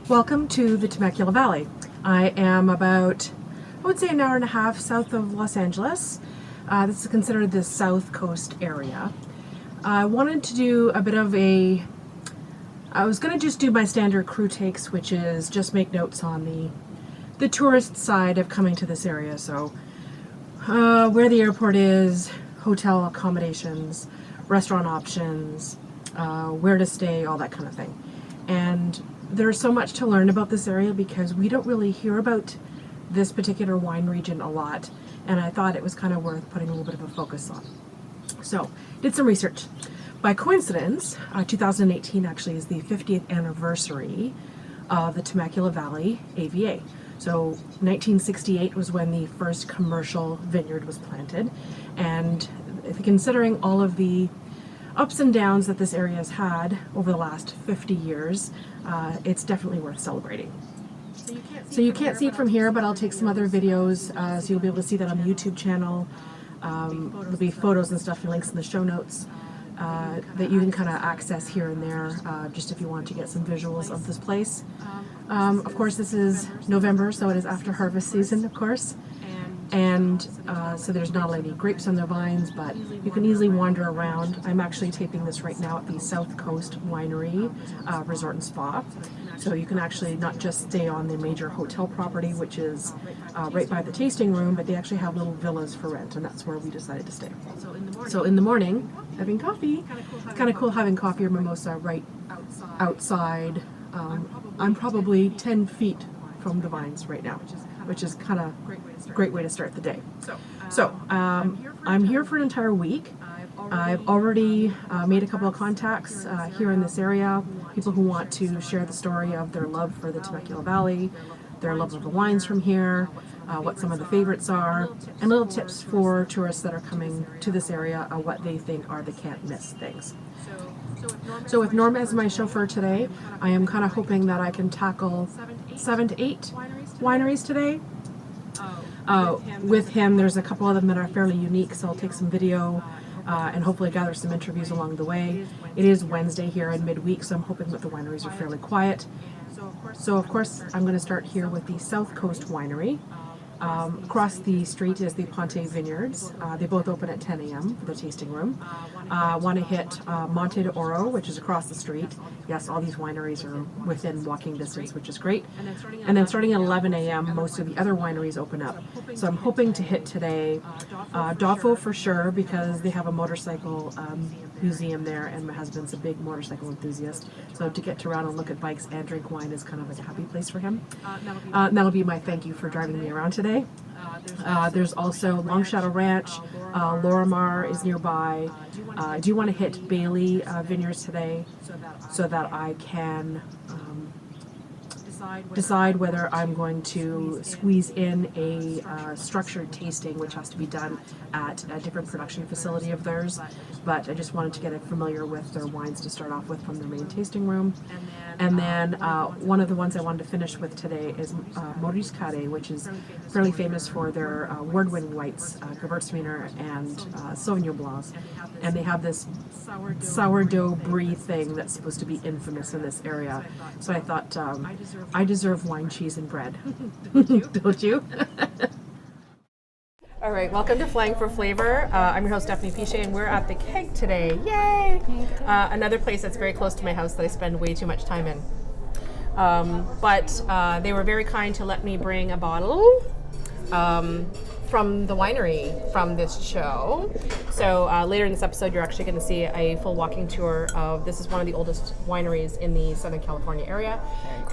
Welcome to the Temecula Valley. I am about, I would say, an hour and a half south of Los Angeles. This is considered the South Coast area. I wanted to do a bit of I was going to just do my standard crew takes, which is just make notes on the tourist side of coming to this area. So where the airport is, hotel accommodations, restaurant options, where to stay, all that kind of thing. And there's so much to learn about this area because we don't really hear about this particular wine region a lot, and I thought it was kind of worth putting a little bit of a focus on. So, did some research. By coincidence, 2018 actually is the 50th anniversary of the Temecula Valley AVA. So 1968 was when the first commercial vineyard was planted, and considering all of the ups and downs that this area has had over the last 50 years, it's definitely worth celebrating. So you can't see it from here, but I'll take some other videos, so you'll be able to see that on the YouTube channel. There'll be photos and stuff and links in the show notes that you can kind of access here and there, just if you want to get some visuals of this place. Of course, this is November, so it is after harvest season, of course. And so there's not any grapes on the vines, but you can easily wander around. I'm actually taping this right now at the South Coast Winery Resort and Spa. So you can actually not just stay on the major hotel property, which is right by the tasting room, but they actually have little villas for rent, and that's where we decided to stay. So in the morning, having coffee. Kind of cool having coffee or mimosa right outside. I'm probably 10 feet from the vines right now, which is kind of a great way to start the day. So I'm here for an entire week. I've already made a couple of contacts here in this area, people who want to share the story of their love for the Temecula Valley, their love of the wines from here, what some of the favorites are, and little tips for tourists that are coming to this area, what they think are the can't miss things. So with Norm as my chauffeur today, I am kind of hoping that I can tackle 7 to 8 wineries today. With him, there's a couple of them that are fairly unique, so I'll take some video and hopefully gather some interviews along the way. It is Wednesday here in midweek, so I'm hoping that the wineries are fairly quiet. So of course, I'm going to start here with the South Coast Winery. Across the street is the Ponte Vineyards. They both open at 10 a.m. for the tasting room. Want to hit Monte de Oro, which is across the street. Yes, all these wineries are within walking distance, which is great. And then starting at 11 a.m., most of the other wineries open up. So I'm hoping to hit today Dofo for sure, because they have a motorcycle museum there, and my husband's a big motorcycle enthusiast. So to get around and look at bikes and drink wine is kind of like a happy place for him. That'll be my thank you for driving me around today. There's also Long Shadow Ranch, Lorimar is nearby. I do want to hit Bailey Vineyards today so that I can decide whether I'm going to squeeze in a structured tasting, which has to be done at a different production facility of theirs. But I just wanted to get familiar with their wines to start off with from their main tasting room. And then one of the ones I wanted to finish with today is Maurice Carré, which is fairly famous for their award-winning whites, Gewürztraminer and Sauvignon Blancs. And they have this sourdough brie thing that's supposed to be infamous in this area. So I thought, I deserve wine, cheese, and bread. Don't you? All right, welcome to Flying for Flavor. I'm your host, Stephanie Piche, and we're at the Keg today. Yay! Another place that's very close to my house that I spend way too much time in. But they were very kind to let me bring a bottle from the winery from this show. So later in this episode, you're actually going to see a full walking tour of, this is one of the oldest wineries in the Southern California area.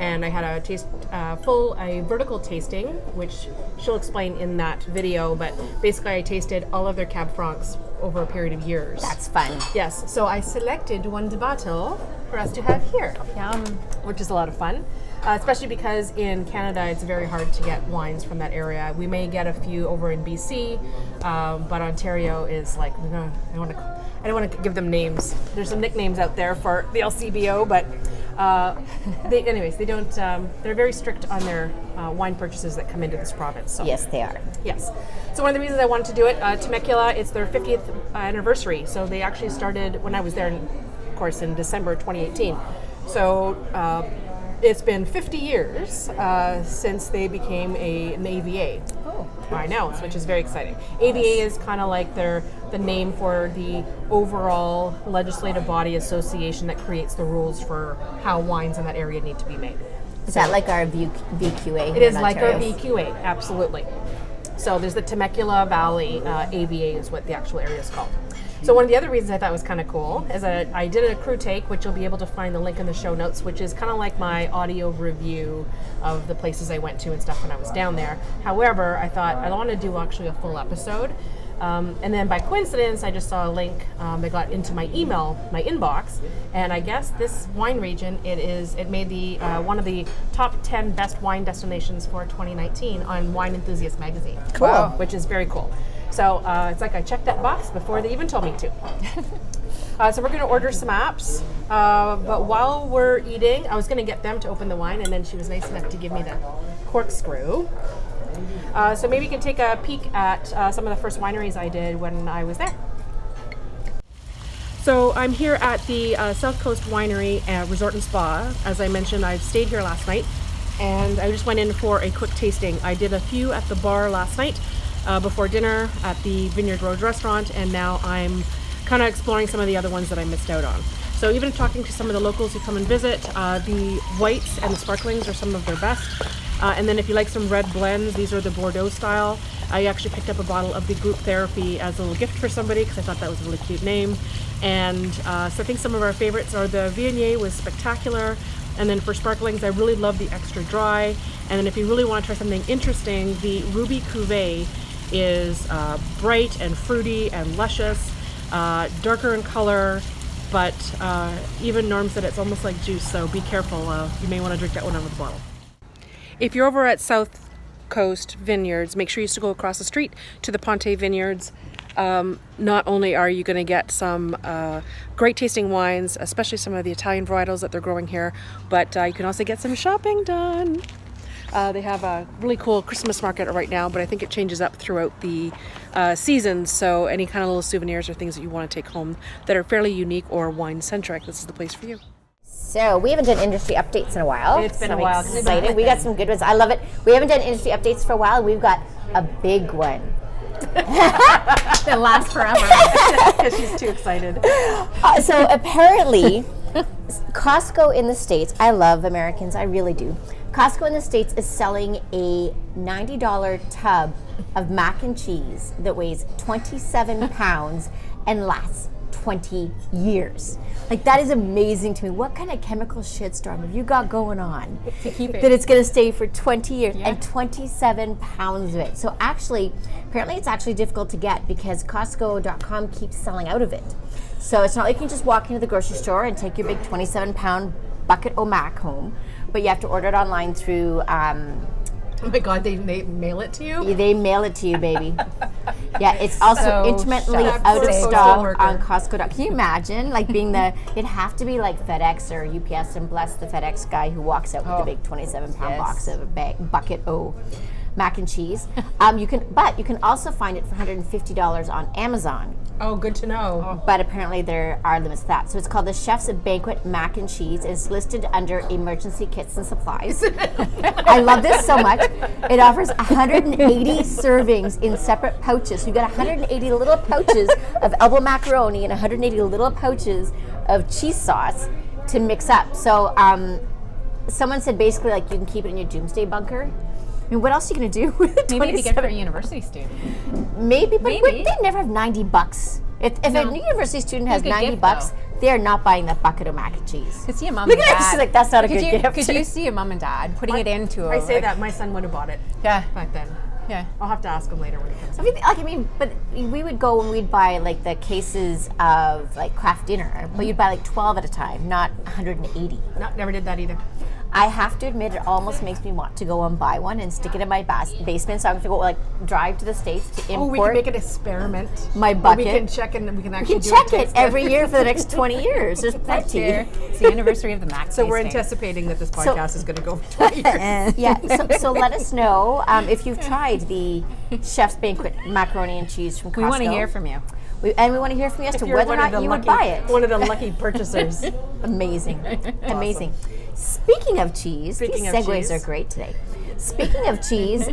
And I had a vertical tasting, which she'll explain in that video, but basically I tasted all of their Cab Francs over a period of years. That's fun. Yes, so I selected one bottle for us to have here. Yum. Which is a lot of fun. Especially because in Canada it's very hard to get wines from that area. We may get a few over in BC, but Ontario is like, I don't want to give them names. There's some nicknames out there for the LCBO, but they don't. They're very strict on their wine purchases that come into this province. So. Yes, they are. Yes. So one of the reasons I wanted to do it, Temecula, it's their 50th anniversary. So they actually started when I was there, of course, in December 2018. So It's been 50 years since they became an AVA. Oh. I know, which is very exciting. AVA is kind of like the name for the overall legislative body association that creates the rules for how wines in that area need to be made. Is that like our VQA? It is like our VQA, absolutely. So there's the Temecula Valley AVA is what the actual area is called. So one of the other reasons I thought was kind of cool is that I did a crew take, which you'll be able to find the link in the show notes, which is kind of like my audio review of the places I went to and stuff when I was down there. However, I thought I want to do actually a full episode. And then by coincidence, I just saw a link that got into my email, my inbox, and I guess this wine region, it made the one of the top 10 best wine destinations for 2019 on Wine Enthusiast Magazine. Cool. Which is very cool. So it's like I checked that box before they even told me to. So we're going to order some apps, but while we're eating, I was going to get them to open the wine, and then she was nice enough to give me the corkscrew. So maybe you can take a peek at some of the first wineries I did when I was there. So I'm here at the South Coast Winery Resort and Spa. As I mentioned, I've stayed here last night, and I just went in for a quick tasting. I did a few at the bar last night before dinner at the Vineyard Road restaurant, and now I'm kind of exploring some of the other ones that I missed out on. So even talking to some of the locals who come and visit, the whites and the sparklings are some of their best. And then if you like some red blends, these are the Bordeaux style. I actually picked up a bottle of the Group Therapy as a little gift for somebody because I thought that was a really cute name. And so I think some of our favorites are the Viognier was spectacular. And then for sparklings, I really love the extra dry. And then if you really want to try something interesting, the Ruby Cuvée is bright and fruity and luscious, darker in color, but even Norm said it's almost like juice, so be careful. You may want to drink that one out of the bottle. If you're over at South Coast Vineyards, make sure you still go across the street to the Ponte Vineyards. Not only are you going to get some great tasting wines, especially some of the Italian varietals that they're growing here, but you can also get some shopping done. They have a really cool Christmas market right now, but I think it changes up throughout the seasons. So any kind of little souvenirs or things that you want to take home that are fairly unique or wine-centric, this is the place for you. So we haven't done industry updates in a while. It's been so a while. I'm excited. We got some good ones. I love it. We haven't done industry updates for a while. We've got a big one. That lasts forever. Because she's too excited. So apparently, Costco in the States, I love Americans, I really do. Costco in the States is selling a $90 tub of mac and cheese that weighs 27 pounds and lasts 20 years. Like, that is amazing to me. What kind of chemical shitstorm have you got going on To keep it. that it's going to stay for 20 years Yeah. and 27 pounds of it? So actually, apparently it's actually difficult to get because Costco.com keeps selling out of it. So it's not like you can just walk into the grocery store and take your big 27-pound bucket o' mac home, but you have to order it online through... Oh my God, they mail it to you? They mail it to you, baby. Yeah, it's also So intermittently shocked. out of Poor stock worker. on Costco. Can you imagine, like, being it'd have to be like FedEx or UPS, and bless the FedEx guy who walks out with the big 27-pound Yes. box of bucket o' mac and cheese. You can also find it for $150 on Amazon. Oh, good to know. But apparently there are limits to that. So it's called the Chef's Banquet Mac and Cheese. It's listed under emergency kits and supplies. I love this so much. It offers 180 servings in separate pouches. So you got 180 little pouches of elbow macaroni and 180 little pouches of cheese sauce to mix up. So someone said basically, like, you can keep it in your doomsday bunker. I mean, what else are you going to do with it? Maybe to get for a university student. Maybe, but Maybe. they never have $90. If a university student has Good gift, $90, though. they're not buying that bucket of mac and cheese. Could see a mom Look and at her, dad. she's like, that's not a good gift. Could you see a mom and dad putting it into I say like, that my son would have bought it Yeah. back then. Yeah. I'll have to ask him later when he comes. I mean, but we would go and we'd buy like the cases of like craft dinner, but you'd buy like 12 at a time, not 180. No, never did that either. I have to admit, it almost makes me want to go and buy one and stick it in my basement. So I have to go like drive to the States to import. Oh, we can make an experiment. My Where bucket. We can check and we can You actually can do check a it taste every test. year for the next 20 years. There's plenty. It's the anniversary of the Mac. So we're tasting. anticipating that this podcast is going to go for 20 years. Yeah, so let us know if you've tried the Chef's Banquet macaroni and cheese from Costco. We want to hear from you. We want to hear from you as to You're whether or one of not the you would lucky- buy it. One of the lucky purchasers. Amazing. Amazing. Speaking of cheese, Speaking these of segues cheese. are great today. Speaking of cheese,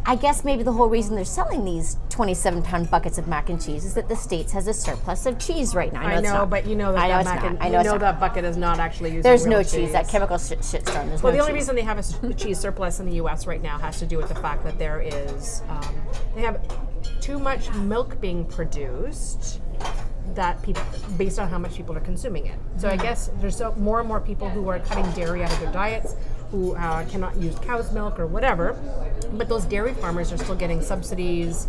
I guess maybe the whole reason they're selling these 27-pound buckets of mac and cheese is that the States has a surplus of cheese right now. I it's know, not. but you know that I know that it's mac not. and I you know it's know not. that bucket is not actually using There's real no cheese. That chemical shitstorm. There's Well, no the only cheese. reason they have a cheese surplus in the U.S. right now has to do with the fact that there is they have too much milk being produced that people, based on how much people are consuming it. So I guess there's more and more people who are cutting dairy out of their diets, who cannot use cow's milk or whatever. But those dairy farmers are still getting subsidies.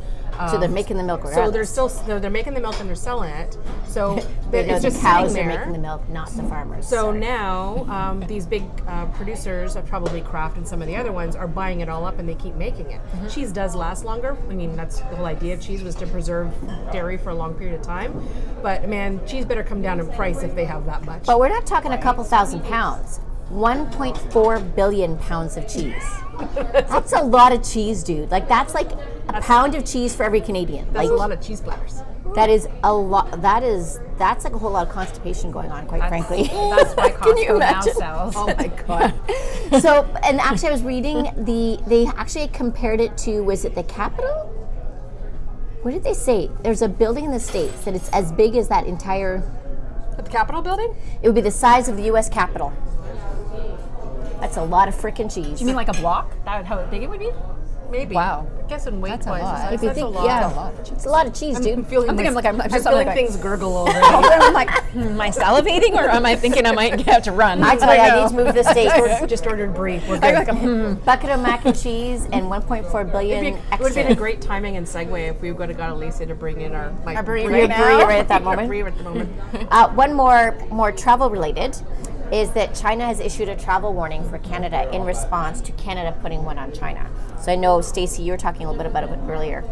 So they're making the milk So regardless. they're making the milk and they're selling it. So They know it's the just cows sitting are there. making the milk, not the farmers. So Sorry. now these big producers, probably Kraft and some of the other ones, are buying it all up and they keep making it. Cheese does last longer. I mean, that's the whole idea of cheese, was to preserve dairy for a long period of time. But man, cheese better come down in price if they have that much. But we're not talking a couple thousand pounds. 1.4 billion pounds of cheese. That's a lot of cheese, dude. Like that's like a pound of cheese for every Canadian. That's Like a lot of cheese platters. that is a lot. That's like a whole lot of constipation going on, quite frankly. That's why Can you Costco now imagine? sells. Oh my god. So, and actually, I was reading they actually compared it to, was it the Capitol? What did they say? There's a building in the States that it's as big as that entire. At the Capitol building? It would be the size of the U.S. Capitol. That's a lot of frickin' cheese. You mean like a block? That how big it would be? Maybe. Wow. I guess in weight That's a wise, lot. that's, If you that's think, a lot. yeah, That's a lot of cheese. it's a lot of cheese, dude. I'm feeling I'm thinking this- like I'm just feeling like- things gurgle already. I'm like, am I salivating or am I thinking I might have to run? I tell you, I need to move to the States. Just ordered brie. We're good. I'm like, Bucket of mac and cheese and 1.4 billion It would have been a extra. great timing and segue if we would have got Alicia to bring in our brie Your right brie now. right at that Our moment. brie at the moment. One more travel related is that China has issued a travel warning for Canada in response to Canada putting one on China. So I know, Stacy, you were talking a little bit about it earlier.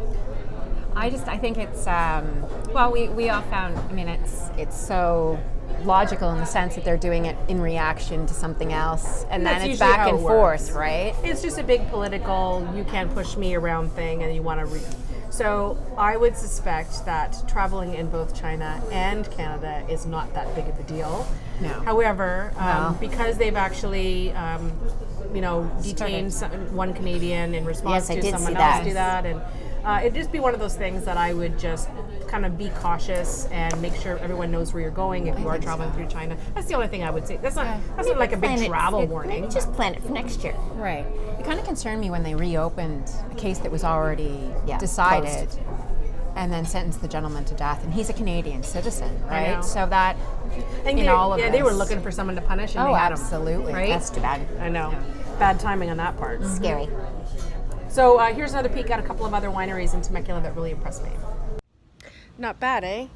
I think it's well, we all found. I mean, it's so logical in the sense that they're doing it in reaction to something else, and then That's it's usually back how and it works. forth, right? It's just a big political, you can't push me around thing, and you want to So I would suspect that traveling in both China and Canada is not that big of a deal. No. However, No. because they've actually, detained one Canadian in response Yes, I to did someone see else that. do that, and it'd just be one of those things that I would just kind of be cautious and make sure everyone knows where you're going if you are traveling through China. That's the only thing I would say. That's not like a big Plan it- travel warning. Maybe just plan it for next year. Right. It kind of concerned me when they reopened a case that was already Yeah, decided, and then sentenced the gentleman to death, and he's a Canadian citizen, I right? know. So that And in all of they were this- looking for someone to punish, and Oh, they had 'em, absolutely. right? That's too bad. I know. Yeah. Bad timing on that part. Scary. So here's another peek at a couple of other wineries in Temecula that really impressed me. Not bad, eh?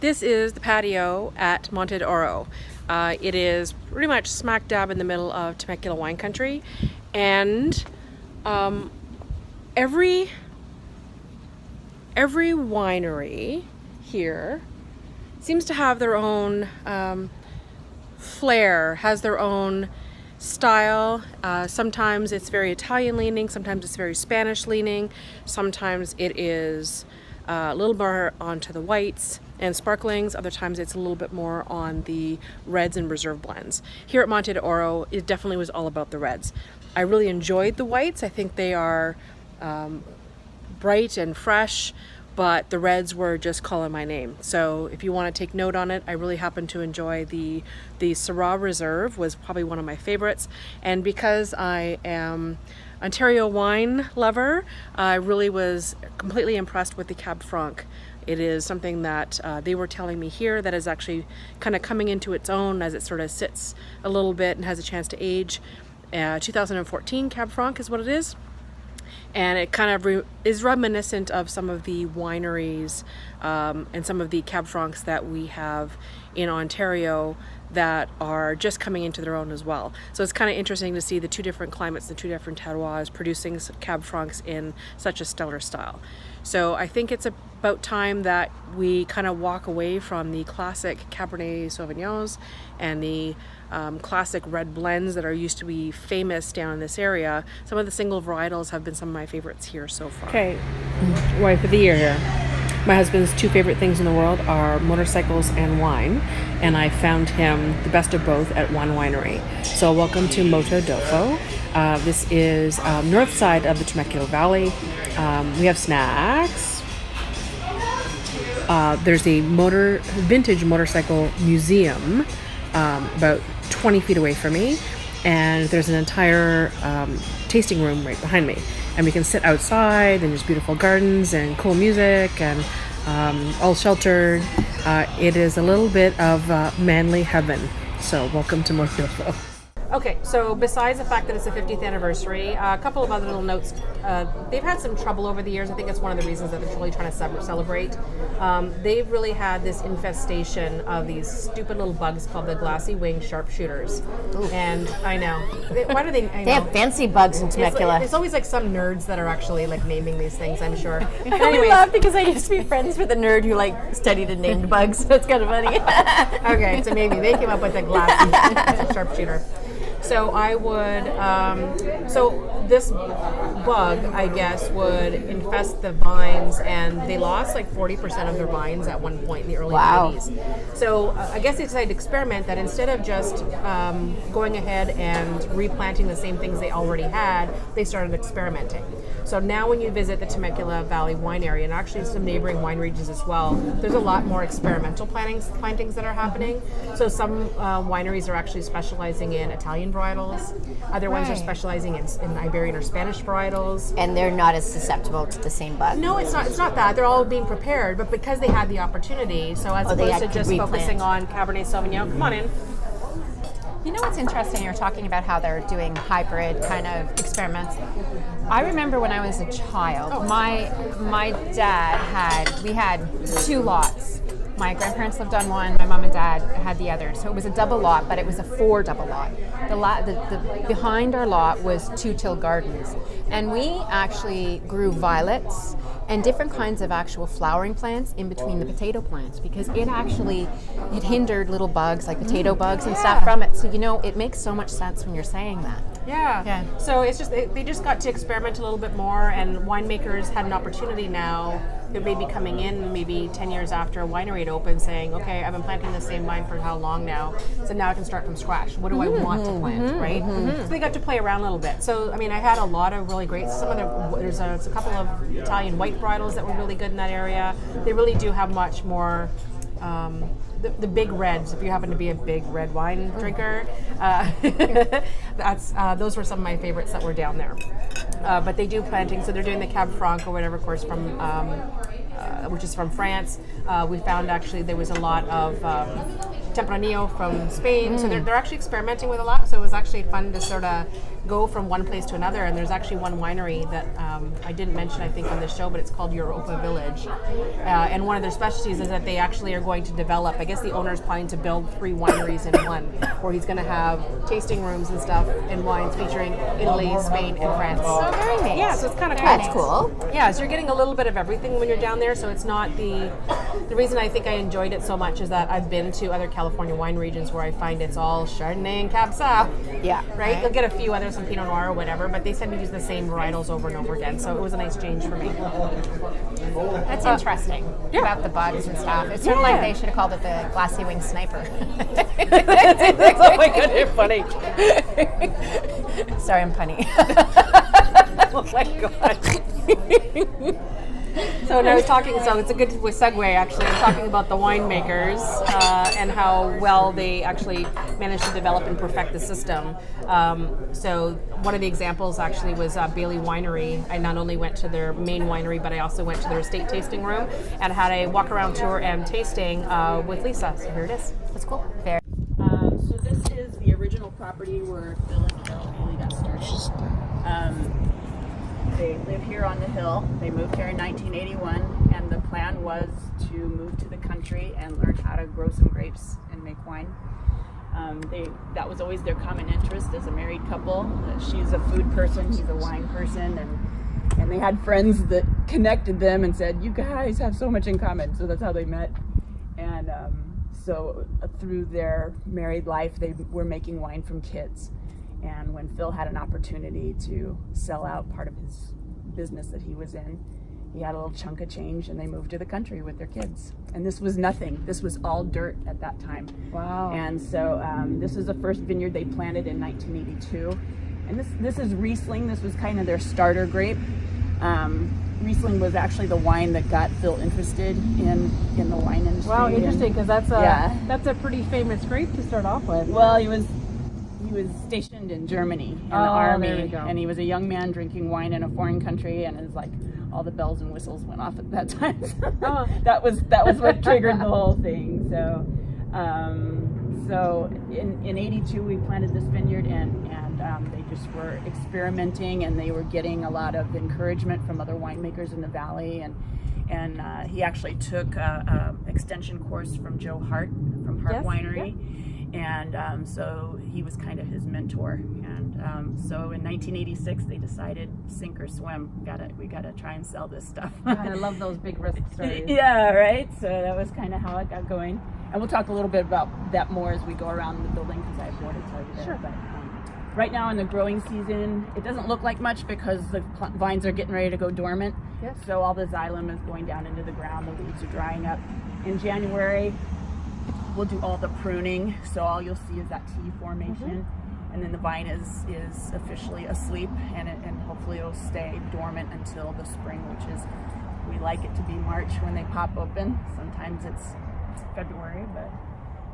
This is the patio at Monte de Oro. It is pretty much smack dab in the middle of Temecula wine country, and every winery here seems to have their own flair, has their own style. Sometimes it's very Italian leaning, sometimes it's very Spanish leaning, sometimes it is a little more onto the whites and sparklings, other times it's a little bit more on the reds and reserve blends. Here at Monte de Oro, it definitely was all about the reds. I really enjoyed the whites. I think they are bright and fresh, but the reds were just calling my name. So if you want to take note on it, I really happen to enjoy the Syrah Reserve was probably one of my favorites. And because I am Ontario wine lover, I really was completely impressed with the Cab Franc. It is something that they were telling me here that is actually kind of coming into its own as it sort of sits a little bit and has a chance to age. 2014 Cab Franc is what it is. And it kind of is reminiscent of some of the wineries and some of the Cab Francs that we have in Ontario that are just coming into their own as well. So it's kind of interesting to see the two different climates, the two different terroirs producing Cab Francs in such a stellar style. So I think it's about time that we kind of walk away from the classic Cabernet Sauvignons and the classic red blends that are used to be famous down in this area. Some of the single varietals have been some of my favorites here so far. Okay, wife of the year here. My husband's two favorite things in the world are motorcycles and wine, and I found him the best of both at one winery. So welcome to Moto Dofo. This is north side of the Temecula Valley. We have snacks. There's a vintage motorcycle museum about 20 feet away from me, and there's an entire tasting room right behind me. And we can sit outside, and there's beautiful gardens and cool music, and all sheltered. It is a little bit of manly heaven. So welcome to Moto Dofo. Okay, so besides the fact that it's the 50th anniversary, a couple of other little notes. They've had some trouble over the years. I think that's one of the reasons that they're really trying to celebrate. They've really had this infestation of these stupid little bugs called the glassy wing sharpshooters. Ooh. And I know. Why do they? They have fancy bugs in Temecula. It's always like some nerds that are actually like naming these things, I'm sure. I laugh because I used to be friends with a nerd who like studied and named bugs. So it's kind of funny. Okay, so maybe they came up with the glassy sharpshooter. So I would, so this bug, I guess, would infest the vines, and they lost like 40% of their vines at one point in the early 90s. So I guess they decided to experiment that instead of just going ahead and replanting the same things they already had, they started experimenting. So now when you visit the Temecula Valley wine area, and actually some neighboring wine regions as well, there's a lot more experimental plantings that are happening. So some wineries are actually specializing in Italian varietals. Other ones are specializing in Iberian or Spanish varietals. And they're not as susceptible to the same bug. No, it's not that. They're all being prepared, but because they had the opportunity, so as opposed to just focusing on Cabernet Sauvignon, come on in. You know what's interesting? You're talking about how they're doing hybrid kind of experiments. I remember when I was a child, my dad we had two lots. My grandparents lived on one, my mom and dad had the other. So it was a double lot, but it was a 4 double lot. The behind our lot was 2-till gardens. And we actually grew violets and different kinds of actual flowering plants in between the potato plants, because it hindered little bugs like potato bugs and stuff from it. So it makes so much sense when you're saying that. Yeah. So it's just they just got to experiment a little bit more, and winemakers had an opportunity now. That may be coming in maybe 10 years after a winery had opened, saying, okay, I've been planting the same vine for how long now? So now I can start from scratch. What do I want to plant, right? So they got to play around a little bit. So, I mean, I had a lot of really great, there's a couple of Italian white varietals that were really good in that area. They really do have much more, the big reds, if you happen to be a big red wine drinker, those were some of my favorites that were down there. But they do planting, so they're doing the Cab Franc or whatever, of course, from which is from France. We found actually there was a lot of Tempranillo from Spain, so they're actually experimenting with a lot. So it was actually fun to sort of go from one place to another. And there's actually one winery that I didn't mention, I think, on this show, but it's called Europa Village. And one of their specialties is that they actually are going to develop, I guess the owner's planning to build 3 wineries in one, where he's going to have tasting rooms and stuff and wines featuring Italy, Spain, and France. Oh, very neat. Yeah, so it's kind of cool. That's cool. Yeah, so you're getting a little bit of everything when you're down there. So it's not the reason I think I enjoyed it so much is that I've been to other California wine regions where I find it's all Chardonnay and Cab Sauv. Yeah. Right? You'll get a few others, some Pinot Noir or whatever, but they tend to use the same varietals over and over again. So it was a nice change for me. That's interesting about the bugs and stuff. It's sort of like they should have called it the glassy wing sniper. Oh my god, you're funny. Sorry, I'm punny. Oh my god. So now I was talking, so it's a good segue actually. I'm talking about the winemakers and how well they actually managed to develop and perfect the system. So one of the examples actually was Bailey Winery. I not only went to their main winery, but I also went to their estate tasting room and had a walk around tour and tasting with Lisa. So here it is. That's cool. Fair. So this is the original property where Phil and Carol Bailey got started. They live here on the hill. They moved here in 1981, and the plan was to move to the country and learn how to grow some grapes and make wine. That was always their common interest as a married couple. She's a food person, he's a wine person, and they had friends that connected them and said, you guys have so much in common. So that's how they met. And so through their married life, they were making wine from kids. And when Phil had an opportunity to sell out part of his business that he was in, he had a little chunk of change, and they moved to the country with their kids. And this was nothing. This was all dirt at that time. Wow. And so this is the first vineyard they planted in 1982. And this is Riesling. This was kind of their starter grape. Riesling was actually the wine that got Phil interested in the wine industry. Wow, interesting, because that's yeah. that's a pretty famous grape to start off with. Well, he was stationed in Germany in the army, there we go. and he was a young man drinking wine in a foreign country, and it's like all the bells and whistles went off at that time. So that was what triggered the whole thing. So in '82 we planted this vineyard, and they just were experimenting, and they were getting a lot of encouragement from other winemakers in the valley, and he actually took a extension course from Joe Hart from Hart Yes, Winery. And so he was kind of his mentor. And so in 1986, they decided, sink or swim. We gotta try and sell this stuff. God, I love those big risk stories. Yeah, right. So that was kind of how it got going. And we'll talk a little bit about that more as we go around the building, because I have more to tell you there. Sure. But right now in the growing season, it doesn't look like much because the vines are getting ready to go dormant. Yes. So all the xylem is going down into the ground. The leaves are drying up. In January, we'll do all the pruning, so all you'll see is that T formation, and then the vine is officially asleep, and hopefully it'll stay dormant until the spring, which is, we like it to be March when they pop open. Sometimes it's February, but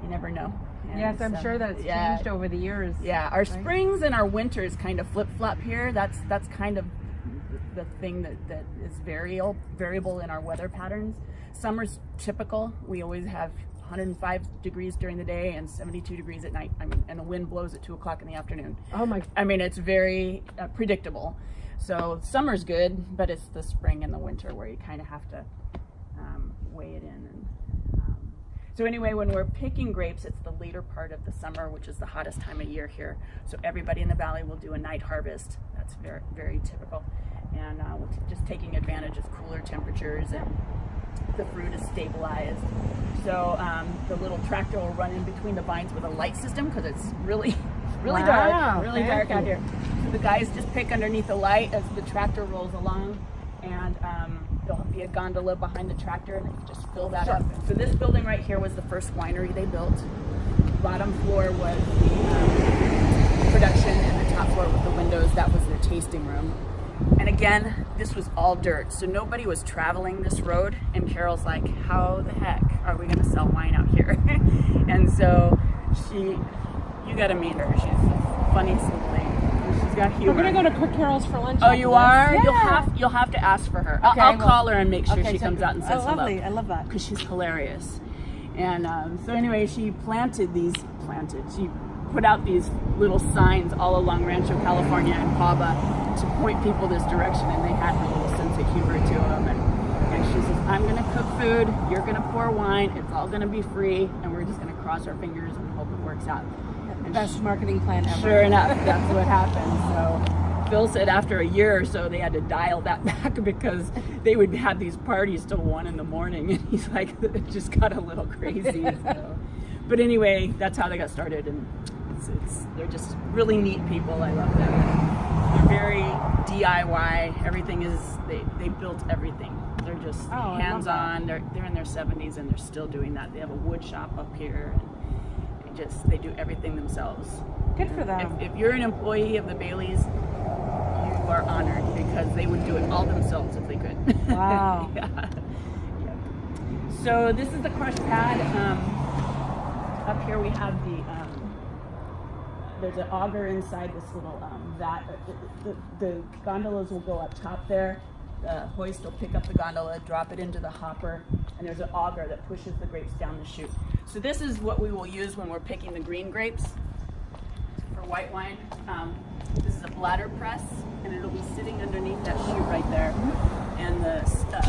you never know. And Yes, I'm sure that it's changed over the years. Yeah, our springs and our winters kind of flip-flop here. That's kind of the thing that is variable in our weather patterns. Summer's typical. We always have 105 degrees during the day and 72 degrees at night. And the wind blows at 2 o'clock in the afternoon. Oh my. It's very predictable. So summer's good, but it's the spring and the winter where you kind of have to weigh it in. So anyway, when we're picking grapes, it's the later part of the summer, which is the hottest time of year here. So everybody in the valley will do a night harvest. That's very, very typical. And we're just taking advantage of cooler temperatures, and the fruit is stabilized. So the little tractor will run in between the vines with a light system, because it's really dark out here. So the guys just pick underneath the light as the tractor rolls along, and there'll be a gondola behind the tractor, and they just fill that up. So this building right here was the first winery they built. Bottom floor was the production, and the top floor with the windows, that was their tasting room. And again, this was all dirt, so nobody was traveling this road, and Carol's like, how the heck are we going to sell wine out here? And so you got to meet her. She's a funny little lady. She's got humor. We're going to go to Cook Carol's for lunch. Oh, you are? Yeah. You'll have to ask for her. Okay, I'll call her and make sure she so- comes out and says hello. lovely. I love that. Because she's hilarious. And so anyway, she she put out these little signs all along Rancho California and Paba to point people this direction, and they had a little sense of humor to them. And she says, I'm going to cook food, you're going to pour wine, it's all going to be free, and we're just going to cross our fingers and hope it works out. And Best marketing plan ever. Sure enough, that's what happened. So Phil said after a year or so they had to dial that back, because they would have these parties till 1 a.m, and he's like, it just got a little crazy. So. But anyway, that's how they got started, and they're just really neat people. I love them. They're very DIY. Everything is, they built everything. They're just hands-on. They're in their 70s, and they're still doing that. They have a wood shop up here, and they do everything themselves. Good for them. If you're an employee of the Baileys, you are honored, because they would do it all themselves if they could. Wow. Yeah. So this is the crush pad. Up here we have there's an auger inside this little vat. The gondolas will go up top there. The hoist will pick up the gondola, drop it into the hopper, and there's an auger that pushes the grapes down the chute. So this is what we will use when we're picking the green grapes for white wine. This is a bladder press, and it'll be sitting underneath that chute right there. And the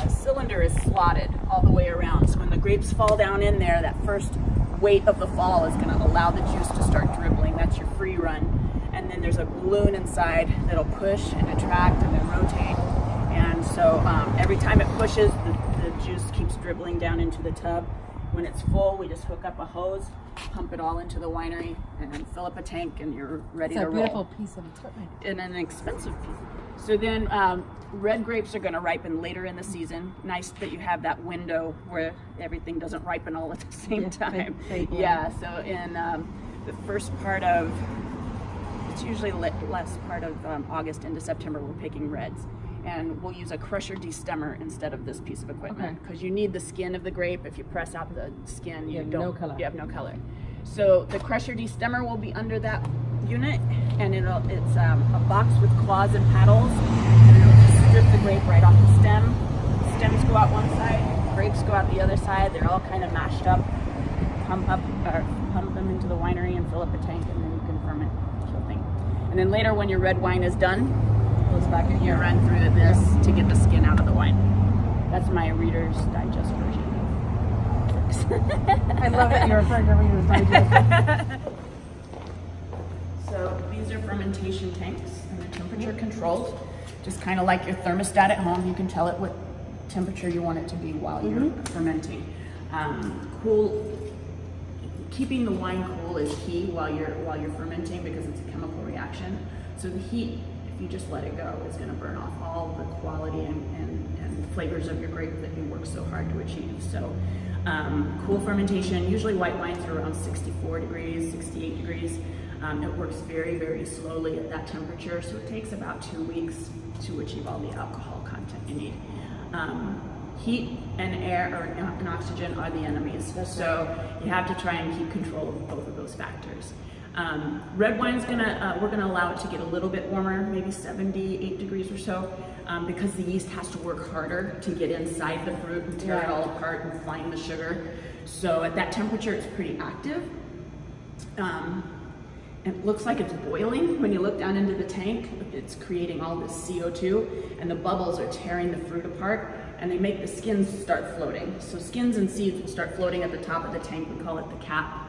cylinder is slotted all the way around. So when the grapes fall down in there, that first weight of the fall is going to allow the juice to start dribbling. That's your free run. And then there's a balloon inside that'll push and attract and then rotate. And so every time it pushes, the juice keeps dribbling down into the tub. When it's full, we just hook up a hose, pump it all into the winery and fill up a tank, and you're ready It's to a roll. beautiful piece of equipment. And an expensive piece. So then red grapes are going to ripen later in the season. Nice that you have that window where everything doesn't ripen all at the same time. Yeah, so in the first part of, it's usually less part of August into September, we're picking reds. And we'll use a crusher destemmer instead of this piece of equipment because you need the skin of the grape. If you press out the skin, you have no color. So the crusher destemmer will be under that unit, and it's a box with claws and paddles, and it'll just strip the grape right off the stem. Stems go out one side, grapes go out the other side. They're all kind of mashed up. Pump them into the winery and fill up a tank, and then you can ferment the whole thing. And then later, when your red wine is done, goes back in here, run through this to get the skin out of the wine. That's my Reader's Digest version. I love it. You're referring to Reader's Digest. So these are fermentation tanks, and they're temperature controlled, just kind of like your thermostat at home. You can tell it what temperature you want it to be while you're fermenting. Keeping the wine cool is key while you're fermenting because it's a chemical reaction. So the heat, if you just let it go, is going to burn off all the quality and flavors of your grape that you work so hard to achieve. So cool fermentation, usually white wines are around 64 degrees, 68 degrees. It works very, very slowly at that temperature, so it takes about 2 weeks to achieve all the alcohol content you need. Heat and air and oxygen are the enemies, so you have to try and keep control of both of those factors. Red wine's we're gonna allow it to get a little bit warmer, maybe 78 degrees or so, because the yeast has to work harder to get inside the fruit and tear it all apart and find the sugar. So at that temperature, it's pretty active. It looks like it's boiling when you look down into the tank. It's creating all this CO2, and the bubbles are tearing the fruit apart, and they make the skins start floating. So skins and seeds will start floating at the top of the tank. We call it the cap.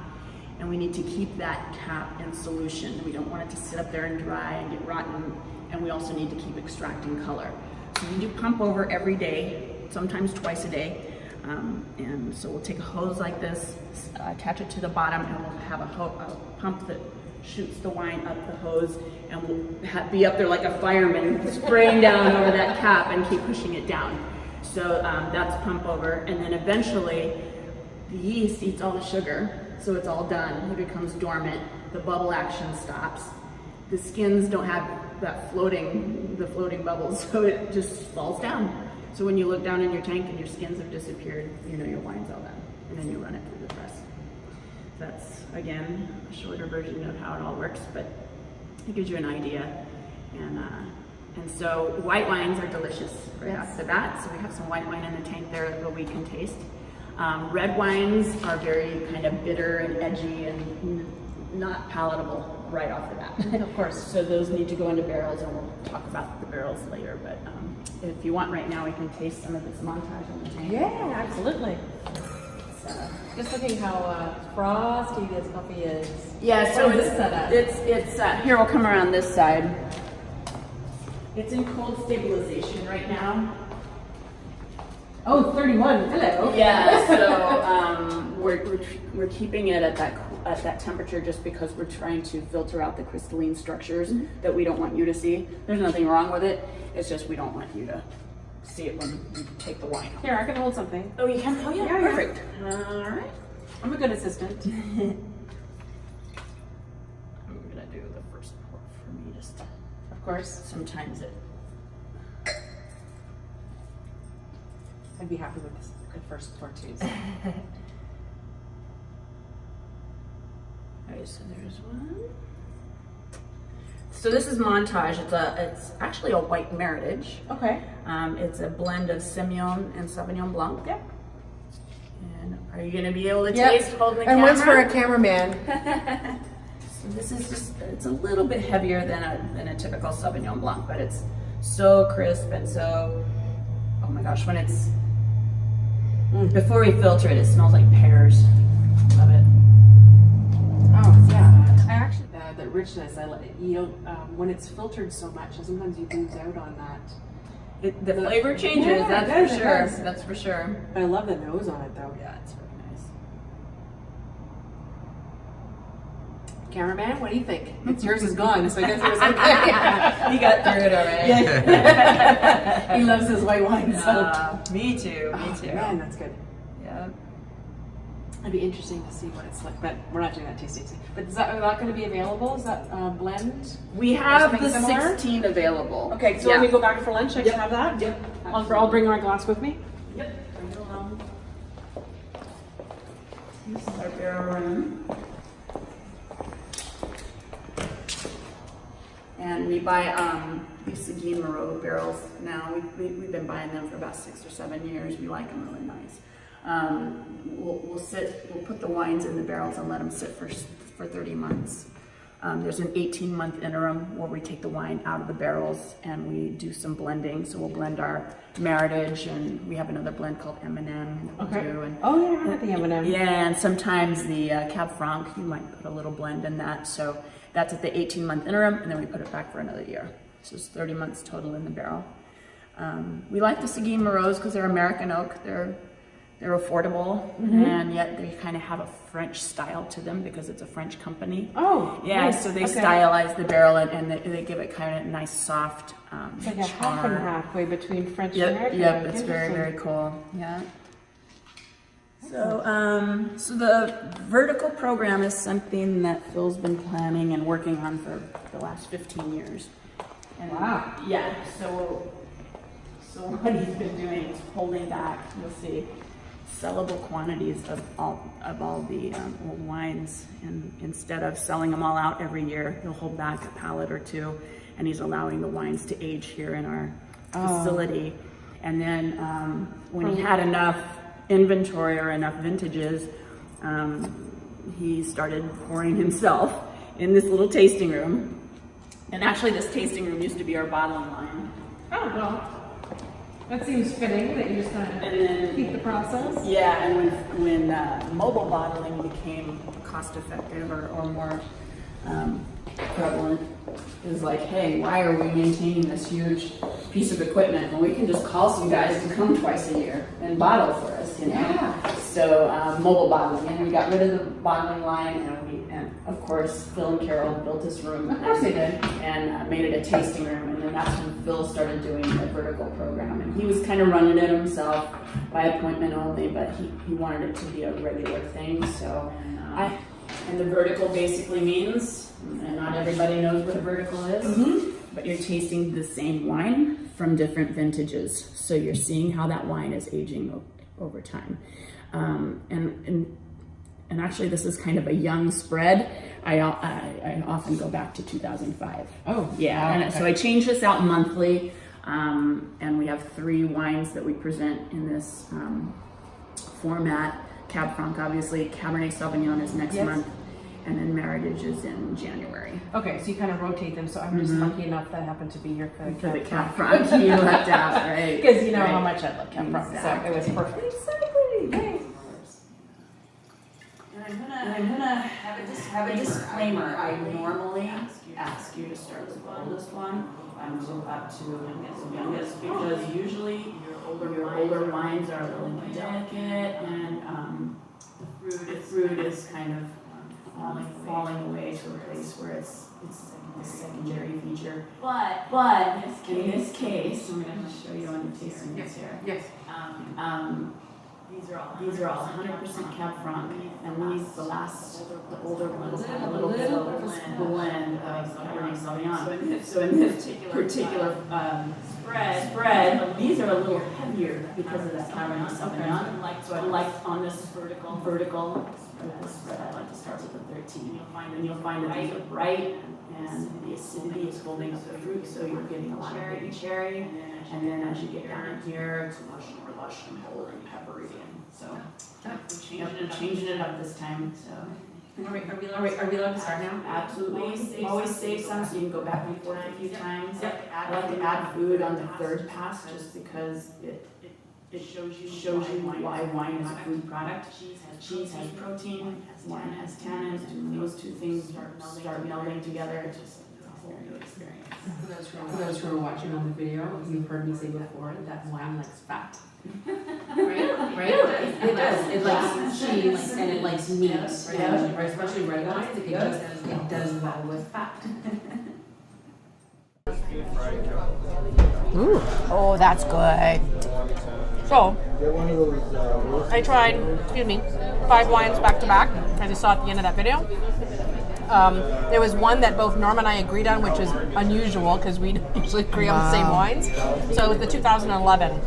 And we need to keep that cap in solution. We don't want it to sit up there and dry and get rotten, and we also need to keep extracting color. So we do pump over every day, sometimes twice a day. And so we'll take a hose like this, attach it to the bottom, and we'll have a pump that shoots the wine up the hose, and we'll be up there like a fireman spraying down over that cap and keep pushing it down. So that's pump over, and then eventually the yeast eats all the sugar. So it's all done, it becomes dormant, the bubble action stops. The skins don't have the floating bubbles, so it just falls down. So when you look down in your tank and your skins have disappeared, you know your wine's all done. And then you run it through the press. That's, again, a shorter version of how it all works, but it gives you an idea. And so white wines are delicious right off the bat. So we have some white wine in the tank there that we can taste. Red wines are very kind of bitter and edgy and not palatable right off the bat. Of course. So those need to go into barrels, and we'll talk about the barrels later. But if you want right now, we can taste some of this montage on the tank. Yeah, absolutely. Just looking how frosty this coffee is. Yeah, so What is this set at? here, we'll come around this side. It's in cold stabilization right now. Oh, 31. Hello. Yeah, so we're keeping it at that temperature just because we're trying to filter out the crystalline structures that we don't want you to see. There's nothing wrong with it. It's just we don't want you to see it when you take the wine. Here, I can hold something. Oh, you can? Oh, yeah, Yeah, perfect. All right. I'm a good assistant. I'm gonna do the first pour for me. Just Of course. sometimes it. I'd be happy with this, the first pour too. So. Alright, so there's one. So this is montage. It's actually a white Meritage. Okay. It's a blend of Semillon and Sauvignon Blanc. Yep. And are you gonna be able to Yep. taste holding the And camera? one's for a cameraman. So this is it's a little bit heavier than a typical Sauvignon Blanc, but it's so crisp and so, oh my gosh, when it's, before we filter it, it smells like pears. Love it. Oh yeah, I actually the richness. I like when it's filtered so much. Sometimes you lose out on that. The flavor changes. Yeah, that's it does, for it sure. does. That's for sure. But I love the nose on it though. Yeah, it's really nice. Cameraman, what do you think? It's yours is gone, so I guess it was okay. You got through it already. Yeah. He loves his white wine. So. Me too. Me too. Man, that's good. Yeah. It'd be interesting to see what it's like, but we're not doing that tasting. But is that going to be available? Is that blend? We have something the similar? 16 available. Okay, so Yeah. when we go back for lunch, I Yep. can have that? Yep. I'll bring my glass with me. Yep. Bring it along. This is our barrel room. And we buy these Seguin Moreau barrels now. We've been buying them for about 6 or 7 years. We like them really nice. We'll put the wines in the barrels and let them sit for 30 months. There's an 18-month interim where we take the wine out of the barrels and we do some blending. So we'll blend our Meritage, and we have another blend called M&M that we'll do. And Oh yeah, I had the M&M. yeah, and sometimes the Cab Franc, you might put a little blend in that. So that's at the 18-month interim, and then we put it back for another year. So it's 30 months total in the barrel. We like the Seguin Moreaus because they're American oak. They're affordable, and yet they kind of have a French style to them because it's a French company. Oh, Yeah, nice. so they Okay. stylize the barrel and they give it kind of a nice soft It's like a half and halfway between French and Yep, American. yep, oak. it's very, Interesting. very cool. Yeah. So the vertical program is something that Phil's been planning and working on for the last 15 years. And Wow. Yeah. So what he's been doing is holding back. You'll see sellable quantities of all the old wines, and instead of selling them all out every year, he'll hold back a pallet or two, and he's allowing the wines to age here in our facility. And then when he had enough inventory or enough vintages, he started pouring himself in this little tasting room. And actually this tasting room used to be our bottling line. Oh, well, that seems fitting that you just kind And of then keep the process. yeah, and when mobile bottling became cost effective or more prevalent, it was like, hey, why are we maintaining this huge piece of equipment when we can just call some guys to come twice a year and bottle for us, you know? Yeah. So mobile bottling, and we got rid of the bottling line, and of course Phil and Carol built this room. Of course they did. And made it a tasting room, and then that's when Phil started doing the vertical program, and he was kind of running it himself by appointment only, but he wanted it to be a regular thing. So and the vertical basically means, and not everybody knows what a vertical is, but you're tasting the same wine from different vintages, so you're seeing how that wine is aging over time. And actually, this is kind of a young spread. I often go back to 2005. Oh, yeah. wow, And okay. so I change this out monthly, and we have 3 wines that we present in this format. Cab Franc, obviously. Cabernet Sauvignon is next Yes. month, and then Meritage is in January. Okay, so you kind of rotate them. So I'm just lucky enough that happened to be here for For the Cab Franc, you left out, right? Because you know how Right. much I love Cab Franc, so Exactly. it was perfect. Exactly. Nice. And I'm gonna have a disclaimer. I normally ask you to start with the oldest one and move up to the youngest, because usually your older wines are a little more delicate, and the fruit is kind of falling away to a place where it's a secondary feature. But in this case, I'm gonna show you on the tasting notes here. Yes. These are all 100% Cab Franc, and the older ones have a little bit of a blend of Cabernet Sauvignon. So in this particular spread, these are a little heavier because of that Cabernet Sauvignon. So I like on this vertical spread, I like to start with the 13. And you'll find that these are bright, and the acidity is holding up the fruit, so you're getting a lot of baby cherry. And then as you get down here, it's much more lush and bold and peppery. And so we're changing it up this time. So Are we allowed to start now? absolutely, always save some so you can go back and forth a few times. I like to add food on the third pass just because it shows you why wine is a food product. Cheese has protein, wine has tannins, and when those two things start melding together, it's just a whole new experience. For those who are watching on the video, you've heard me say before that wine likes fat. Right? It does. It likes cheese and it likes meat. Yeah. Especially red wines. It does well with fat. Ooh. Oh, that's good. So, I tried, 5 wines back to back, as you saw at the end of that video. There was one that both Norm and I agreed on, which is unusual because we don't usually agree on the same wines. So it was the 2011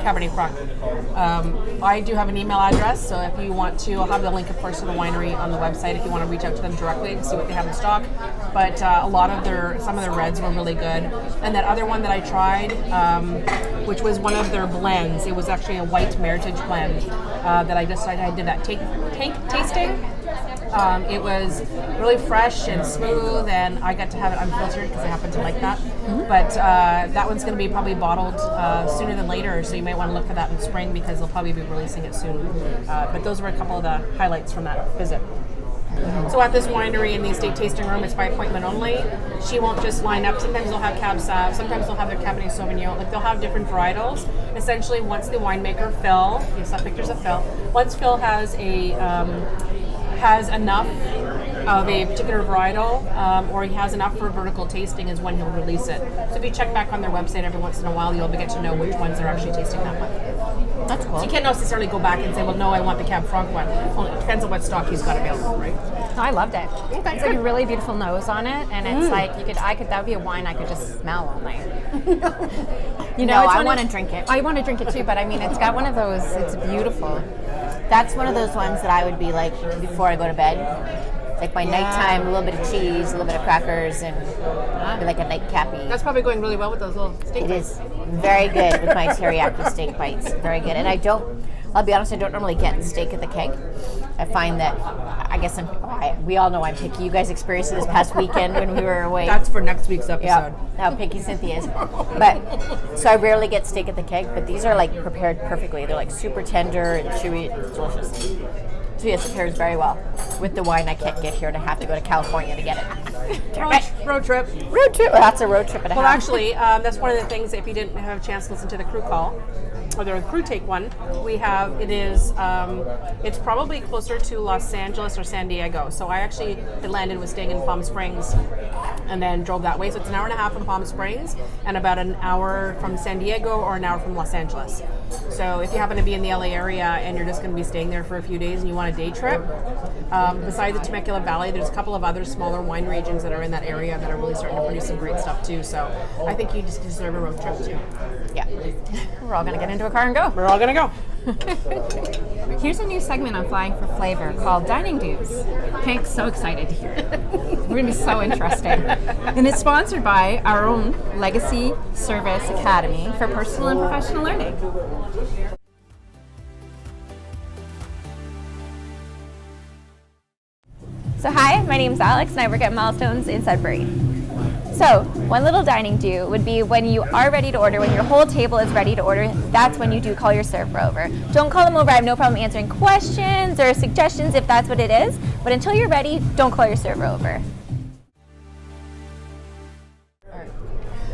Cabernet Franc. I do have an email address, so if you want to, I'll have the link, of course, to the winery on the website if you want to reach out to them directly and see what they have in stock. But some of their reds were really good. And that other one that I tried, which was one of their blends, it was actually a white Meritage blend that I decided I did that tank tasting. It was really fresh and smooth, and I got to have it unfiltered because I happen to like that. But that one's going to be probably bottled sooner than later, so you might want to look for that in spring because they'll probably be releasing it soon. But those were a couple of the highlights from that visit. So at this winery in the estate tasting room, it's by appointment only. She won't just line up. Sometimes they'll have Cab Sauv, sometimes they'll have their Cabernet Sauvignon. Like they'll have different varietals. Essentially, once the winemaker Phil, you saw pictures of Phil. Once Phil has enough of a particular varietal, or he has enough for a vertical tasting, is when he'll release it. So if you check back on their website every once in a while, you'll get to know which ones they're actually tasting that month. That's cool. So you can't necessarily go back and say, well, no, I want the Cab Franc one. Well, it depends on what stock he's got available, right? I loved it. It's like a really beautiful nose on it, and it's like that would be a wine I could just smell all night. I want to drink it. I want to drink it too, but I mean, it's got one of those. It's beautiful. That's one of those ones that I would be like before I go to bed. Like my nighttime, a little bit of cheese, a little bit of crackers, and be like a nightcappy. That's probably going really well with those little steak bites. It is very good with my teriyaki steak bites. Very good. And I'll be honest, I don't normally get steak at the keg. I find that, we all know I'm picky. You guys experienced it this past weekend when we were away. That's for next week's episode. Yeah, how picky Cynthia is. So I rarely get steak at the keg, but these are like prepared perfectly. They're like super tender and chewy. It's delicious. So yes, it pairs very well with the wine I can't get here, and I have to go to California to get it. Road trip. Road trip. Well, that's a road trip and a half. Well, actually, that's one of the things. If you didn't have a chance to listen to the crew call, or the crew take one, it's probably closer to Los Angeles or San Diego. So I actually had landed was staying in Palm Springs, and then drove that way. So it's an hour and a half from Palm Springs, and about an hour from San Diego or an hour from Los Angeles. So if you happen to be in the LA area and you're just going to be staying there for a few days and you want a day trip, besides the Temecula Valley, there's a couple of other smaller wine regions that are in that area that are really starting to produce some great stuff too. So I think you just deserve a road trip too. Yeah. We're all going to get into a car and go. We're all going to go. Here's a new segment on Flying for Flavor called Dining Dues. Hank's so excited to hear it. We're going to be so interesting. And it's sponsored by our own Legacy Service Academy for Personal and Professional Learning. So hi, my name's Alex and I work at Milestones in Sudbury. So one little dining do would be when you are ready to order, when your whole table is ready to order, that's when you do call your server over. Don't call them over, I have no problem answering questions or suggestions if that's what it is, but until you're ready, don't call your server over.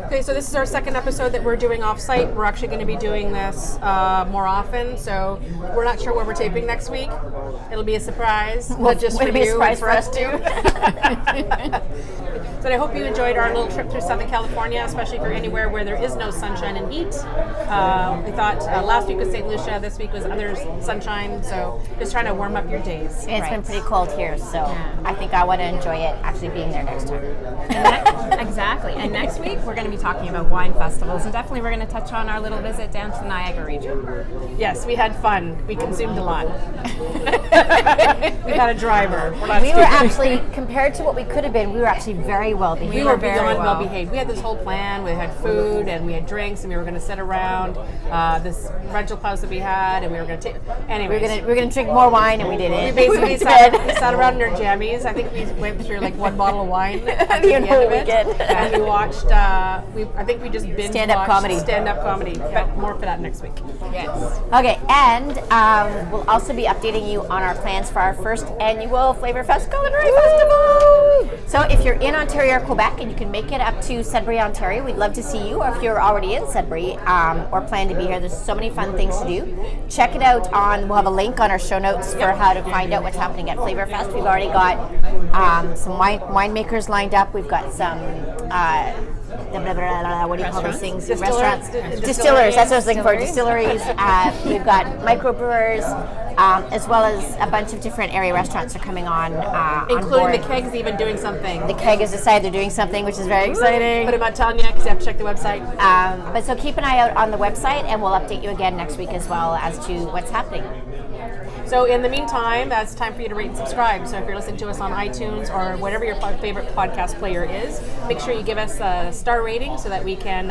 Okay, so this is our second episode that we're doing off-site. We're actually going to be doing this more often, so we're not sure where we're taping next week. It'll be a surprise, not just for you, and for us too. So I hope you enjoyed our little trip through Southern California, especially for anywhere where there is no sunshine and heat. We thought last week was St. Lucia, this week was other sunshine, so just trying to warm up your days. It's been pretty cold here, so I think I want to enjoy it actually being there next time. Exactly. And next week we're going to be talking about wine festivals, and definitely we're going to touch on our little visit down to the Niagara region. Yes, we had fun. We consumed a lot. We had a driver. We were actually, compared to what we could have been, we were actually very well behaved. We were beyond well behaved. We had this whole plan. We had food and we had drinks, and we were going to sit around this rental house that we had, and we were going to take. Anyways, we were going to drink more wine, and we didn't. We basically sat around in our jammies. I think we went through like one bottle of wine at the end of it, and we watched. I think we just binge stand-up comedy. Stand-up comedy, but more for that next week. Yes. Okay, and we'll also be updating you on our plans for our first annual Flavor Fest Culinary Festival. So if you're in Ontario or Quebec and you can make it up to Sudbury, Ontario, we'd love to see you. Or if you're already in Sudbury or plan to be here, there's so many fun things to do. Check it out we'll have a link on our show notes for how to find out what's happening at Flavor Fest. We've already got some winemakers lined up. We've got some what do you call these things? Restaurants. Distillers. That's what I was looking for. Distilleries. We've got microbrewers, as well as a bunch of different area restaurants are coming on Including the Keg's even doing something. The Keg has decided they're doing something, which is very exciting. But I'm not telling you because you have to check the website. But so keep an eye out on the website, and we'll update you again next week as well as to what's happening. So in the meantime, it's time for you to rate and subscribe. So if you're listening to us on iTunes or whatever your favorite podcast player is, make sure you give us a star rating so that we can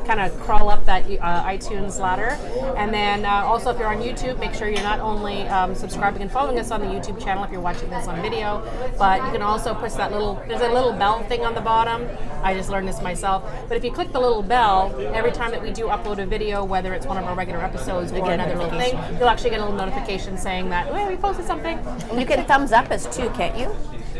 kind of crawl up that iTunes ladder. And then also if you're on YouTube, make sure you're not only subscribing and following us on the YouTube channel if you're watching this on video, but you can also push that there's a little bell thing on the bottom. I just learned this myself. But if you click the little bell, every time that we do upload a video, whether it's one of our regular episodes or another little thing, you'll actually get a little notification saying that, we posted something. And you can thumbs up us too, can't you?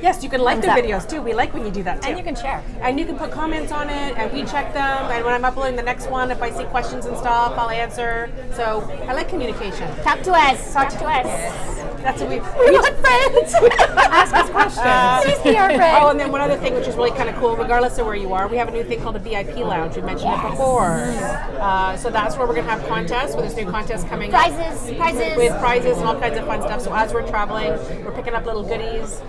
Yes, you can like Thumbs the up. videos too. We like when you do that too. And you can share. And you can put comments on it, and we check them. And when I'm uploading the next one, if I see questions and stuff, I'll answer. So I like communication. Talk to us. Talk to us. That's what we want friends. Ask us questions. Please be our friend. Oh, and then one other thing, which is really kind of cool, regardless of where you are, we have a new thing called the VIP Lounge. We mentioned it before. So that's where we're going to have contests, where there's new contests coming up. Prizes. With prizes and all kinds of fun stuff. So as we're traveling, we're picking up little goodies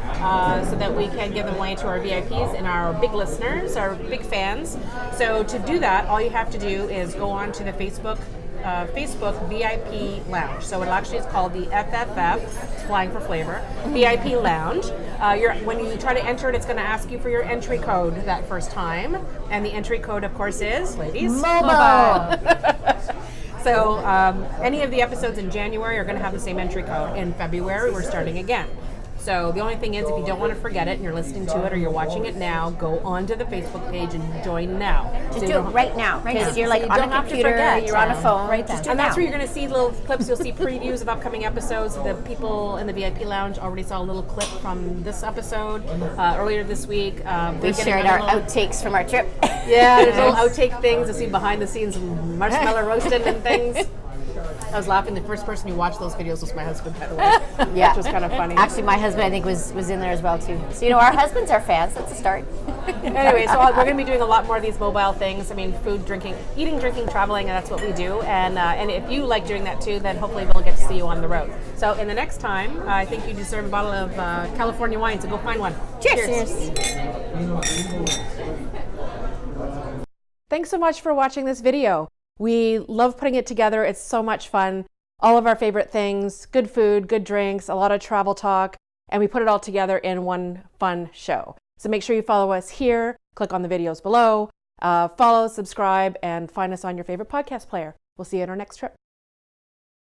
so that we can give them away to our VIPs and our big listeners, our big fans. So to do that, all you have to do is go on to the Facebook VIP Lounge. So it actually is called the FFF, it's flying for flavor, VIP Lounge. When you try to enter it, it's going to ask you for your entry code that first time. And the entry code, of course, is, ladies? Mobile. So any of the episodes in January are going to have the same entry code. In February, we're starting again. So the only thing is, if you don't want to forget it and you're listening to it or you're watching it now, go onto the Facebook page and join now. Just do it right now. Because you're like So you on don't a have to computer, forget. you're on a phone. Right Just then. do it And that's now. where you're going to see little clips. You'll see previews of upcoming episodes. The people in the VIP Lounge already saw a little clip from this episode earlier this week. We shared our outtakes from our trip. Yeah, there's little outtake things. You'll see behind the scenes marshmallow roasting and things. I was laughing. The first person who watched those videos was my husband, by the way. Yeah. Which was kind of funny. Actually, my husband, I think, was in there as well, too. So, our husbands are fans. That's a start. Anyway, so we're going to be doing a lot more of these mobile things. I mean, food, drinking, eating, drinking, traveling, and that's what we do. And if you like doing that too, then hopefully we'll get to see you on the road. So in the next time, I think you deserve a bottle of California wine, so go find one. Cheers. Thanks so much for watching this video. We love putting it together. It's so much fun. All of our favorite things, good food, good drinks, a lot of travel talk, and we put it all together in one fun show. So make sure you follow us here, click on the videos below, follow, subscribe, and find us on your favorite podcast player. We'll see you at our next trip.